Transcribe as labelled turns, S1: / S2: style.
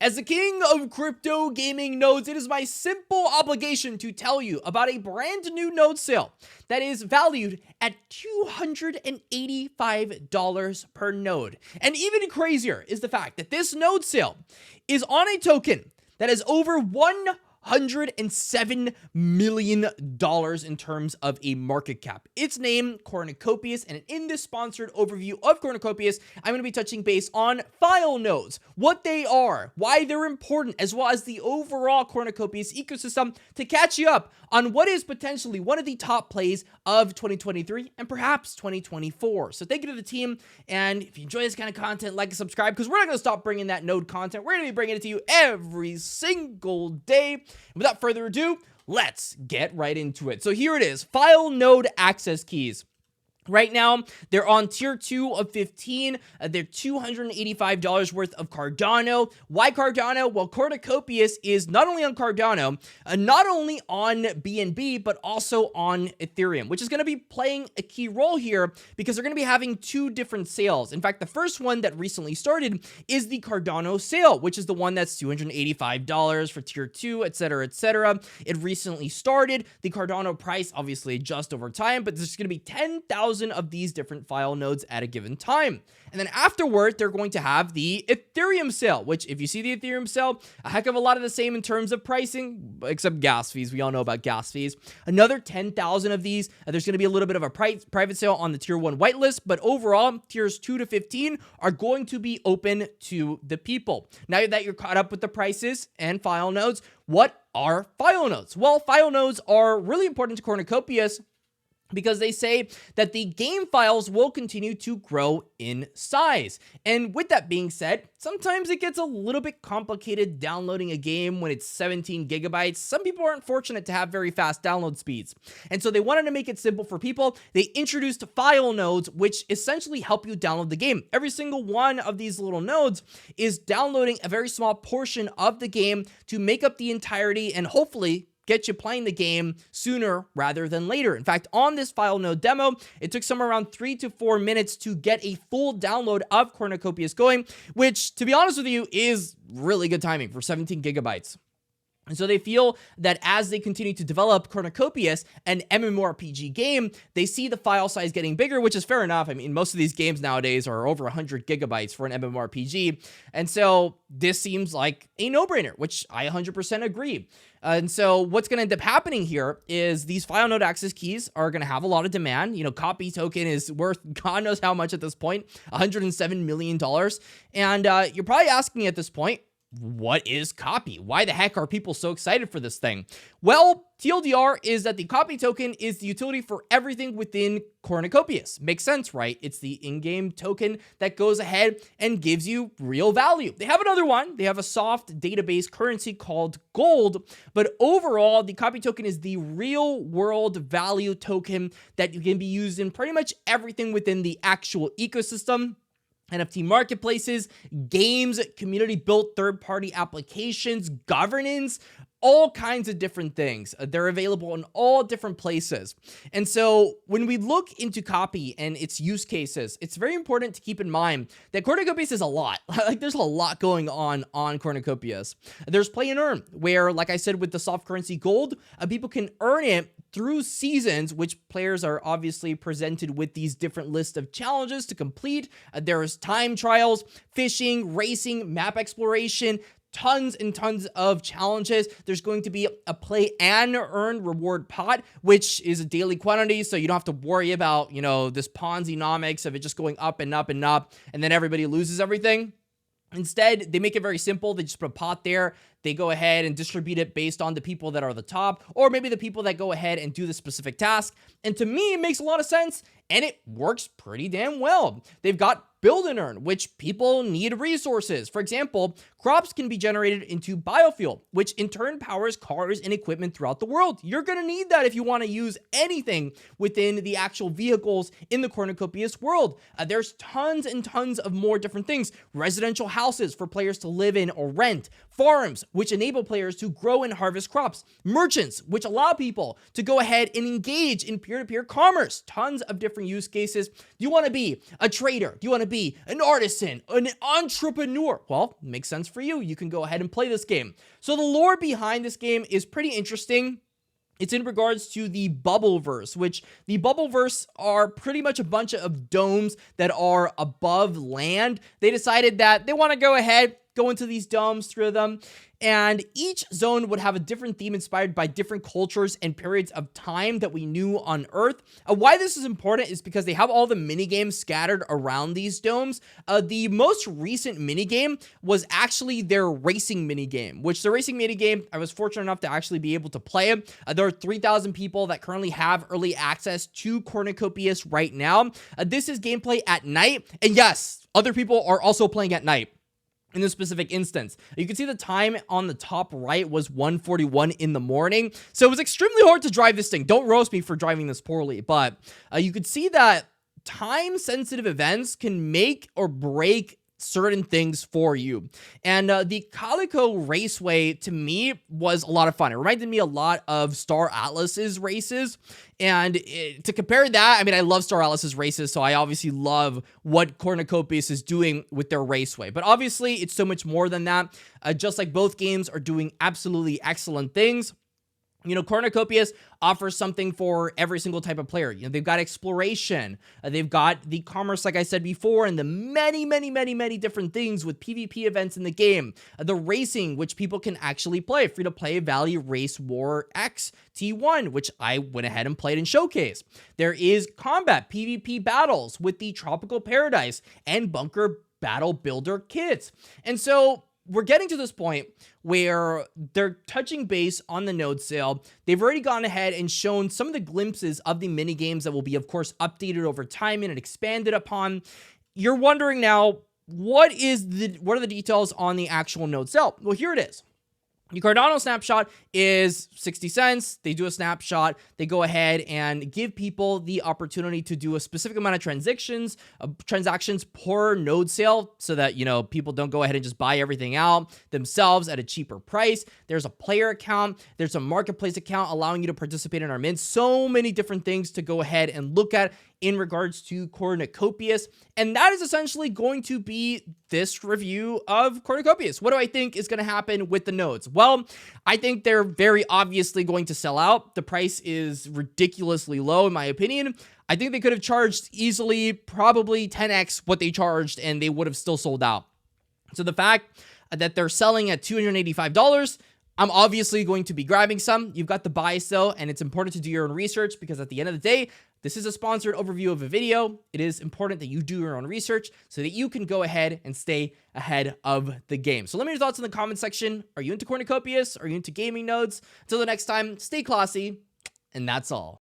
S1: As the king of crypto gaming nodes, it is my simple obligation to tell you about a brand new node sale that is valued at $285 per node. And even crazier is the fact that this node sale is on a token that is over $107 million in terms of a market cap. It's named Cornucopias, and in this sponsored overview of Cornucopias, I'm going to be touching base on file nodes, what they are, why they're important, as well as the overall Cornucopias ecosystem to catch you up on what is potentially one of the top plays of 2023 and perhaps 2024. So thank you to the team, and if you enjoy this kind of content, like and subscribe, because we're not going to stop bringing that node content. We're going to be bringing it to you every single day. And without further ado, let's get right into it. So here it is, file node access keys. Right now, they're on tier 2 of 15. They're $285 worth of Cardano. Why Cardano? Well, Cornucopias is not only on Cardano, not only on BNB, but also on Ethereum, which is going to be playing a key role here because they're going to be having two different sales. In fact, the first one that recently started is the Cardano sale, which is the one that's $285 for tier 2, etc., etc. It recently started. The Cardano price obviously adjusts over time, but there's going to be 10,000 of these different file nodes at a given time. And then afterward, they're going to have the Ethereum sale, which if you see the Ethereum sale, a heck of a lot of the same in terms of pricing, except gas fees. We all know about gas fees. Another 10,000 of these. There's going to be a little bit of a private sale on the tier 1 whitelist, but overall, tiers 2 to 15 are going to be open to the people. Now that you're caught up with the prices and file nodes, what are file nodes? Well, file nodes are really important to Cornucopias because they say that the game files will continue to grow in size. And with that being said, sometimes it gets a little bit complicated downloading a game when it's 17 gigabytes. Some people aren't fortunate to have very fast download speeds. And so they wanted to make it simple for people. They introduced file nodes, which essentially help you download the game. Every single one of these little nodes is downloading a very small portion of the game to make up the entirety and hopefully get you playing the game sooner rather than later. In fact, on this file node demo, it took somewhere around 3 to 4 minutes to get a full download of Cornucopias going, which, to be honest with you, is really good timing for 17 gigabytes. And so they feel that as they continue to develop Cornucopias, an MMORPG game, they see the file size getting bigger, which is fair enough. I mean, most of these games nowadays are over 100 gigabytes for an MMORPG. And so this seems like a no-brainer, which I 100% agree. And so what's going to end up happening here is these file node access keys are going to have a lot of demand. You know, COPI Token is worth God knows how much at this point, $107 million. And you're probably asking at this point, what is COPI? Why the heck are people so excited for this thing? Well, TLDR is that the COPI token is the utility for everything within Cornucopias. Makes sense, right? It's the in-game token that goes ahead and gives you real value. They have another one. They have a soft database currency called gold, but overall, the COPI token is the real world value token that you can be used in pretty much everything within the actual ecosystem. NFT marketplaces, games, community-built third-party applications, governance, all kinds of different things. They're available in all different places. And so when we look into COPI and its use cases, it's very important to keep in mind that Cornucopias is a lot. Like there's a lot going on Cornucopias. There's play and earn, where, like I said, with the soft currency gold, people can earn it through seasons, which players are obviously presented with these different lists of challenges to complete. There's time trials, fishing, racing, map exploration, tons and tons of challenges. There's going to be a play and earn reward pot, which is a daily quantity, so you don't have to worry about, you know, this Ponzi-nomics of it just going up and up and up, and then everybody loses everything. Instead, they make it very simple. They just put a pot there. They go ahead and distribute it based on the people that are the top, or maybe the people that go ahead and do the specific task. And to me, it makes a lot of sense, and it works pretty damn well. They've got build and earn, which people need resources. For example, crops can be generated into biofuel, which in turn powers cars and equipment throughout the world. You're going to need that if you want to use anything within the actual vehicles in the Cornucopias world. There's tons and tons of more different things. Residential houses for players to live in or rent. Farms, which enable players to grow and harvest crops. Merchants, which allow people to go ahead and engage in peer-to-peer commerce. Tons of different use cases. Do you want to be a trader? Do you want to be an artisan, an entrepreneur? Well, makes sense one's for you, you can go ahead and play this game. So the lore behind this game is pretty interesting. It's in regards to the Bubbleverse, which the Bubbleverse are pretty much a bunch of domes that are above land. They decided that they want to go ahead, go into these domes through them, and each zone would have a different theme inspired by different cultures and periods of time that we knew on Earth. Why this is important is because they have all the minigames scattered around these domes. The most recent minigame was actually their racing minigame, which the racing minigame, I was fortunate enough to actually be able to play it. There are 3,000 people that currently have early access to Cornucopias right now. This is gameplay at night, and yes, other people are also playing at night. In this specific instance, you can see the time on the top right was 1:41 in the morning. So it was extremely hard to drive this thing. Don't roast me for driving this poorly, but you could see that time sensitive events can make or break certain things for you. And the Calico Raceway to me was a lot of fun. It reminded me a lot of Star Atlas's races. And to compare that, I mean, I love Star Atlas's races, so I obviously love what Cornucopias is doing with their raceway. But obviously, it's so much more than that. Just like both games are doing absolutely excellent things. You know, Cornucopias offers something for every single type of player. You know, they've got exploration, they've got the commerce, like I said before, and the many different things with PvP events in the game. The racing, which people can actually play. Free to play Valley Race War X T1, which I went ahead and played and showcased. There is combat, PvP battles with the Tropical Paradise and Bunker Battle Builder kits. And so we're getting to this point where they're touching base on the node sale. They've already gone ahead and shown some of the glimpses of the mini games that will be, of course, updated over time and expanded upon. You're wondering now, what are the details on the actual node sale? Well, here it is. The Cardano snapshot is 60 cents. They do a snapshot. They go ahead and give people the opportunity to do a specific amount of transactions per node sale so that, you know, people don't go ahead and just buy everything out themselves at a cheaper price. There's a player account. There's a marketplace account allowing you to participate in our mint. So many different things to go ahead and look at in regards to Cornucopias. And that is essentially going to be this review of Cornucopias. What do I think is going to happen with the nodes? Well, I think they're very obviously going to sell out. The price is ridiculously low, in my opinion. I think they could have charged easily, probably 10x what they charged, and they would have still sold out. So the fact that they're selling at $285, I'm obviously going to be grabbing some. You've got the buy though, and it's important to do your own research because at the end of the day, this is a sponsored overview of a video. It is important that you do your own research so that you can go ahead and stay ahead of the game. So let me know your thoughts in the comment section. Are you into Cornucopias? Are you into gaming nodes? Until the next time, stay classy, and that's all.